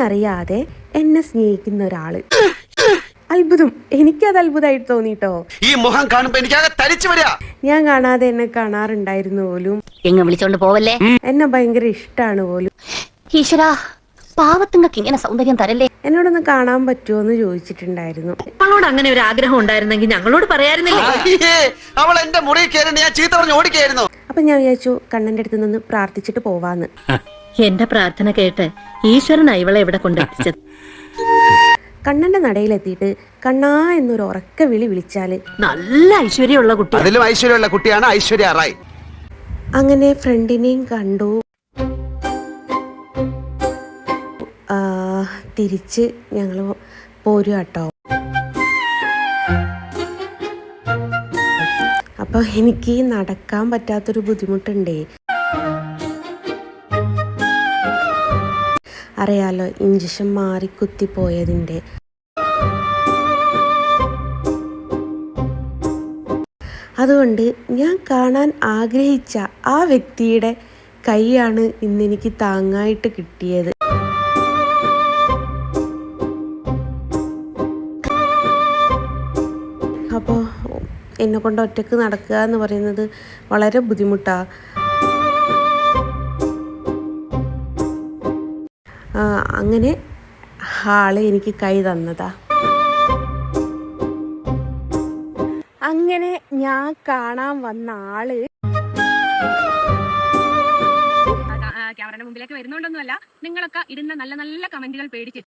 അറിയാതെ എന്നെ സ്നേഹിക്കുന്ന ഒരാള്. അത്ഭുതം, എനിക്കത് അത്ഭുതമായിട്ട് തോന്നിട്ടോ. ഈ മുഖം കാണുമ്പോ എനിക്കാകെ തരിച്ചു വരിക. ഞാൻ കാണാതെ എന്നെ കാണാറുണ്ടായിരുന്നു പോലും. എങ്ങും വിളിച്ചോണ്ട് പോവല്ലേ. എന്നെ ഭയങ്കര ഇഷ്ടമാണ് പോലും. ഈശ്വരാ, പാവത്തുങ്ങൾക്ക് ഇങ്ങനെ സൗന്ദര്യം തരല്ലേ. എന്നോടൊന്ന് കാണാൻ പറ്റുമോ എന്ന് ചോദിച്ചിട്ടുണ്ടായിരുന്നു. അവളോട് അങ്ങനെ ഒരു ആഗ്രഹം ഉണ്ടായിരുന്നെങ്കിൽ ഞങ്ങളോട് പറയായിരുന്നില്ലേ. അവൾ എന്റെ മുറിയിൽ കയറി ഞാൻ ചീത്ത പറഞ്ഞ് ഓടിക്കായിരുന്നു. അപ്പൊ ഞാൻ വിചാരിച്ചു കണ്ണന്റെ അടുത്ത് നിന്ന് പ്രാർത്ഥിച്ചിട്ട് പോവാന്ന്. എന്റെ പ്രാർത്ഥന കേട്ട് ഈശ്വരനാ ഇവളെ ഇവിടെ കൊണ്ടെത്തിച്ചത്. കണ്ണന്റെ നടയിലെത്തിയിട്ട് കണ്ണാ എന്നൊരു ഉറക്ക വിളി വിളിച്ചാല് നല്ല ഐശ്വര്യമുള്ള കുട്ടി. അതിലും ഐശ്വര്യമുള്ള കുട്ടിയാണ് ഐശ്വര്യ റായ്. അങ്ങനെ ഫ്രണ്ടിനെയും കണ്ടു. തിരിച്ച് ഞങ്ങള് പോരും കേട്ടോ. അപ്പൊ എനിക്ക് നടക്കാൻ പറ്റാത്തൊരു ബുദ്ധിമുട്ടുണ്ടേ. അറിയാലോ, ഇഞ്ചക്ഷൻ മാറി കുത്തിപ്പോയതിൻ്റെ. അതുകൊണ്ട് ഞാൻ കാണാൻ ആഗ്രഹിച്ച ആ വ്യക്തിയുടെ കൈയാണ് ഇന്നെനിക്ക് താങ്ങായിട്ട് കിട്ടിയത്. അപ്പോൾ എന്നെ കൊണ്ട് ഒറ്റക്ക് നടക്കുക എന്ന് പറയുന്നത് വളരെ ബുദ്ധിമുട്ടാണ്. അങ്ങനെ ആള് എനിക്ക് കൈ തന്നതാ. അങ്ങനെ ഞാൻ കാണാൻ വന്ന ആള് ക്യാമറയുടെ മുമ്പിലേക്ക് വരുന്നോണ്ടൊന്നുമല്ല, നിങ്ങളൊക്കെ ഇടുന്ന നല്ല നല്ല കമന്റുകൾ പേടിച്ച്